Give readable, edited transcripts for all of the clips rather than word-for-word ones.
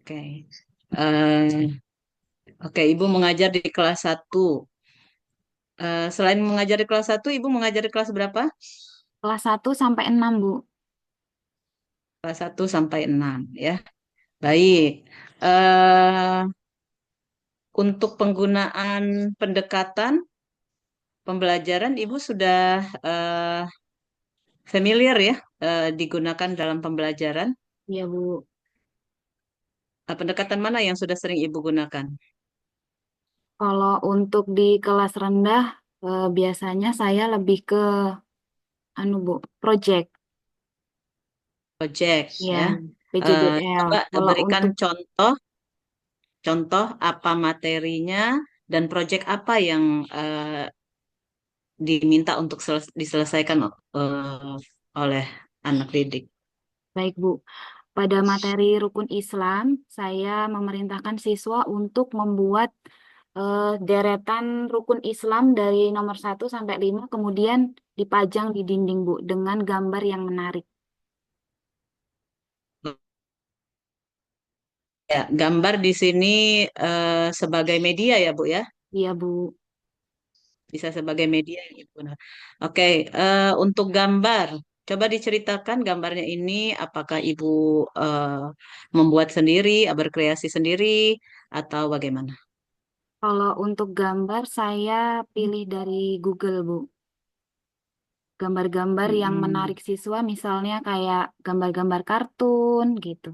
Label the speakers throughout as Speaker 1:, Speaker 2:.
Speaker 1: Oke. Eh, oke, Ibu mengajar di kelas satu. Selain mengajar di kelas satu, Ibu mengajar di kelas berapa?
Speaker 2: Kelas 1 sampai 6, Bu.
Speaker 1: Kelas satu sampai 6, ya. Baik. Eh, untuk penggunaan pendekatan pembelajaran, Ibu sudah eh, familiar ya, digunakan dalam pembelajaran.
Speaker 2: Iya, Bu.
Speaker 1: Pendekatan mana yang sudah sering Ibu gunakan?
Speaker 2: Kalau untuk di kelas rendah, biasanya saya lebih ke, Bu, project.
Speaker 1: Project
Speaker 2: Ya,
Speaker 1: ya.
Speaker 2: PJDL.
Speaker 1: Coba
Speaker 2: Kalau
Speaker 1: berikan
Speaker 2: untuk
Speaker 1: contoh apa materinya dan proyek apa yang diminta untuk diselesaikan oleh anak didik.
Speaker 2: baik, Bu, pada materi rukun Islam, saya memerintahkan siswa untuk membuat deretan rukun Islam dari nomor 1 sampai 5, kemudian dipajang di dinding, Bu, dengan gambar yang menarik.
Speaker 1: Ya, gambar di sini sebagai media ya, Bu ya.
Speaker 2: Iya, Bu.
Speaker 1: Bisa sebagai media yang Ibu gunakan. Oke, untuk gambar, coba diceritakan gambarnya ini apakah Ibu eh, membuat sendiri, berkreasi sendiri, atau bagaimana?
Speaker 2: Kalau untuk gambar, saya pilih dari Google, Bu. Gambar-gambar yang
Speaker 1: Mm-mm.
Speaker 2: menarik siswa, misalnya kayak gambar-gambar kartun gitu,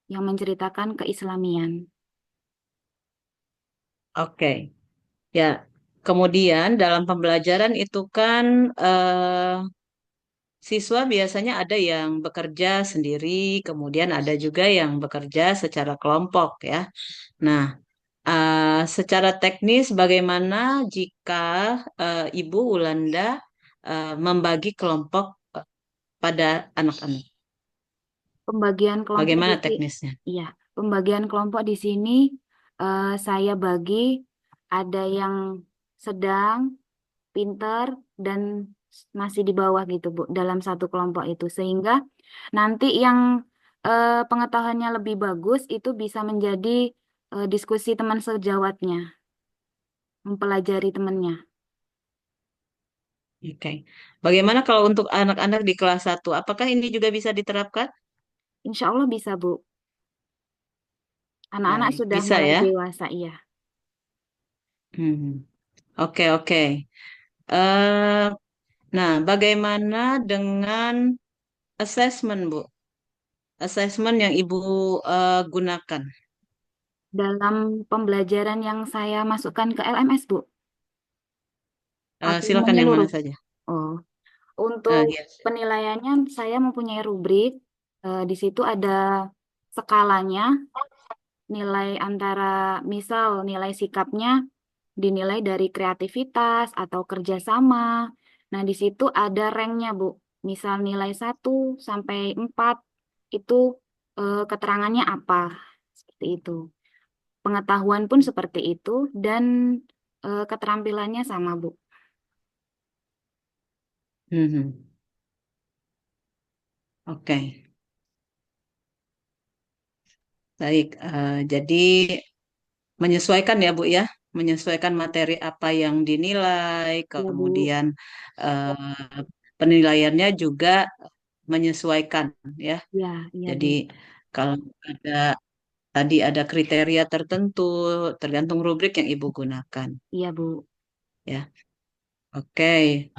Speaker 2: yang menceritakan keislamian.
Speaker 1: Oke, ya. Kemudian dalam pembelajaran itu kan siswa biasanya ada yang bekerja sendiri, kemudian ada juga yang bekerja secara kelompok ya. Nah, secara teknis bagaimana jika Ibu Ulanda membagi kelompok pada anak-anak?
Speaker 2: Pembagian kelompok di
Speaker 1: Bagaimana
Speaker 2: sini,
Speaker 1: teknisnya?
Speaker 2: iya, pembagian kelompok di sini saya bagi ada yang sedang, pinter, dan masih di bawah gitu, Bu, dalam satu kelompok itu. Sehingga nanti yang pengetahuannya lebih bagus itu bisa menjadi diskusi teman sejawatnya, mempelajari temannya.
Speaker 1: Oke. Bagaimana kalau untuk anak-anak di kelas satu? Apakah ini juga bisa diterapkan?
Speaker 2: Insya Allah bisa, Bu. Anak-anak
Speaker 1: Baik,
Speaker 2: sudah
Speaker 1: bisa
Speaker 2: mulai
Speaker 1: ya.
Speaker 2: dewasa, iya.
Speaker 1: Hmm. Oke, oke. Eh, nah, bagaimana dengan assessment, Bu? Assessment yang Ibu gunakan.
Speaker 2: Dalam pembelajaran yang saya masukkan ke LMS, Bu, atau
Speaker 1: Silakan yang mana
Speaker 2: menyeluruh.
Speaker 1: saja.
Speaker 2: Oh, untuk
Speaker 1: Yes.
Speaker 2: penilaiannya saya mempunyai rubrik. Di situ ada skalanya, nilai antara misal nilai sikapnya dinilai dari kreativitas atau kerjasama. Nah, di situ ada ranknya, Bu. Misal nilai 1 sampai 4 itu keterangannya apa? Seperti itu. Pengetahuan pun seperti itu dan keterampilannya sama, Bu.
Speaker 1: Mhm. Oke, baik. Jadi menyesuaikan ya, Bu ya, menyesuaikan materi apa yang dinilai,
Speaker 2: Ya, Bu.
Speaker 1: kemudian penilaiannya juga menyesuaikan ya.
Speaker 2: Ya, iya,
Speaker 1: Jadi
Speaker 2: Bu.
Speaker 1: kalau ada tadi ada kriteria tertentu, tergantung rubrik yang Ibu gunakan
Speaker 2: Iya, Bu.
Speaker 1: ya. Oke,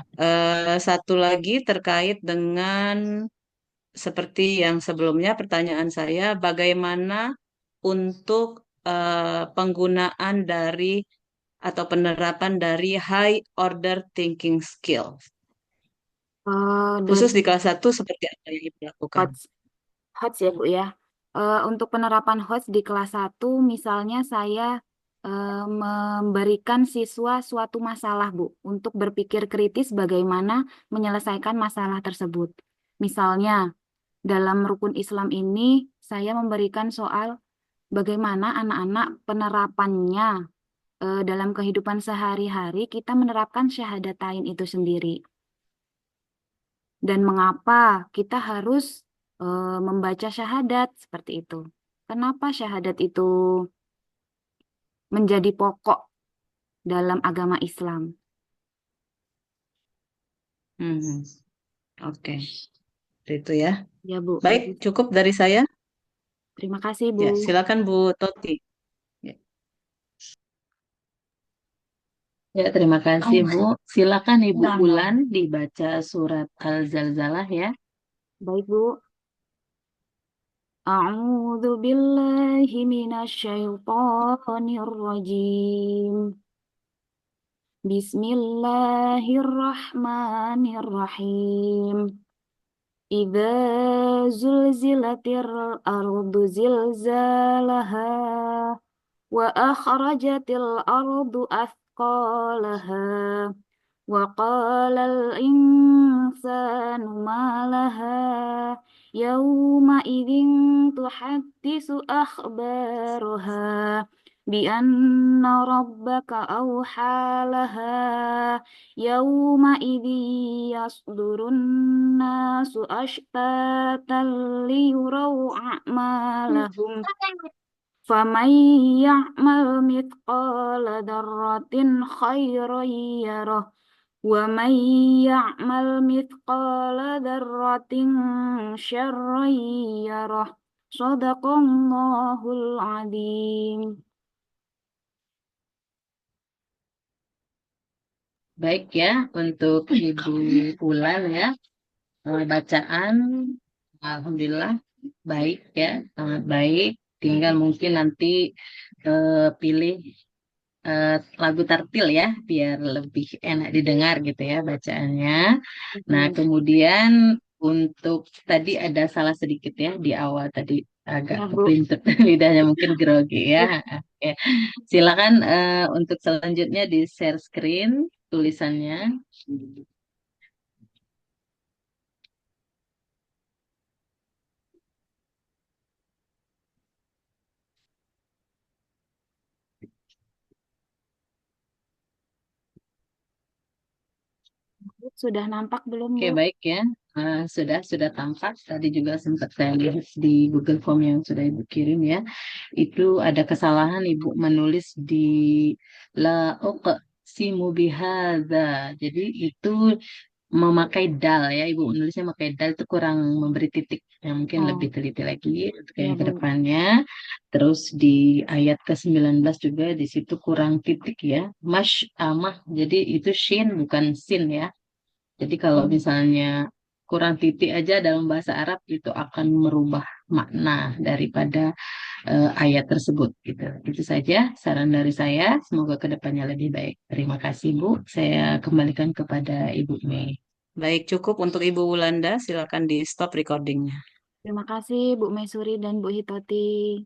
Speaker 1: satu lagi terkait dengan seperti yang sebelumnya pertanyaan saya, bagaimana untuk penggunaan dari atau penerapan dari high order thinking skill. Khusus
Speaker 2: Dari
Speaker 1: di kelas satu seperti apa yang Ibu lakukan?
Speaker 2: HOTS, HOTS ya, Bu ya. Untuk penerapan HOTS di kelas 1, misalnya saya memberikan siswa suatu masalah, Bu, untuk berpikir kritis bagaimana menyelesaikan masalah tersebut. Misalnya, dalam rukun Islam ini, saya memberikan soal bagaimana anak-anak penerapannya dalam kehidupan sehari-hari kita menerapkan syahadatain itu sendiri. Dan mengapa kita harus membaca syahadat seperti itu. kenapa syahadat itu menjadi pokok dalam agama Islam?
Speaker 1: Hmm, oke. Itu ya.
Speaker 2: Ya, Bu.
Speaker 1: Baik, cukup dari saya.
Speaker 2: Terima kasih, Bu.
Speaker 1: Ya, silakan Bu Toti. Ya,
Speaker 3: Ya, terima kasih Bu. Silakan Ibu Bulan dibaca surat Al-Zalzalah ya.
Speaker 2: Baik, Bu. A'udzu billahi minasyaitonir rajim. Bismillahirrahmanirrahim. Idza zulzilatir ardu zilzalaha wa akhrajatil ardu athqalaha wa qalal insanu ma laha yawma idzin tuhaddisu akhbaraha bi anna rabbaka awha laha yawma idzi yasdurun nasu ashtatan liyuraw a'malahum faman ya'mal mithqala dzarratin khairan yarah wa man ya'mal mithqala dzarratin syarran yarah. Shadaqallahul adzim.
Speaker 3: Baik ya, untuk Ibu Bulan ya. Bacaan, Alhamdulillah baik ya, sangat baik. Tinggal mungkin nanti pilih lagu tartil ya, biar lebih enak didengar gitu ya bacaannya. Nah,
Speaker 2: Mhm.
Speaker 3: kemudian untuk tadi ada salah sedikit ya di awal tadi agak
Speaker 2: Ya, Bu.
Speaker 3: kepincut lidahnya mungkin grogi ya. Oke. Silakan untuk selanjutnya di share screen tulisannya.
Speaker 2: Sudah nampak belum,
Speaker 3: Oke,
Speaker 2: Bu?
Speaker 3: baik ya. Sudah tampak. Tadi juga sempat saya lihat di Google Form yang sudah Ibu kirim ya. Itu ada kesalahan Ibu menulis di la uqsimu bihadza. Jadi itu memakai dal ya. Ibu menulisnya memakai dal itu kurang memberi titik. Yang mungkin lebih
Speaker 2: Oh,
Speaker 3: teliti lagi untuk
Speaker 2: ya,
Speaker 3: yang
Speaker 2: Bu.
Speaker 3: kedepannya. Terus di ayat ke-19 juga di situ kurang titik ya. Mash amah. Jadi itu shin bukan sin ya. Jadi kalau
Speaker 2: Oh,
Speaker 3: misalnya kurang titik aja dalam bahasa Arab itu akan merubah makna daripada ayat tersebut gitu. Itu saja saran dari saya. Semoga kedepannya lebih baik. Terima kasih Bu. Saya kembalikan kepada Ibu Mei.
Speaker 1: baik, cukup untuk Ibu Wulanda. Silakan di stop recordingnya.
Speaker 2: terima kasih Bu Mesuri dan Bu Hitoti.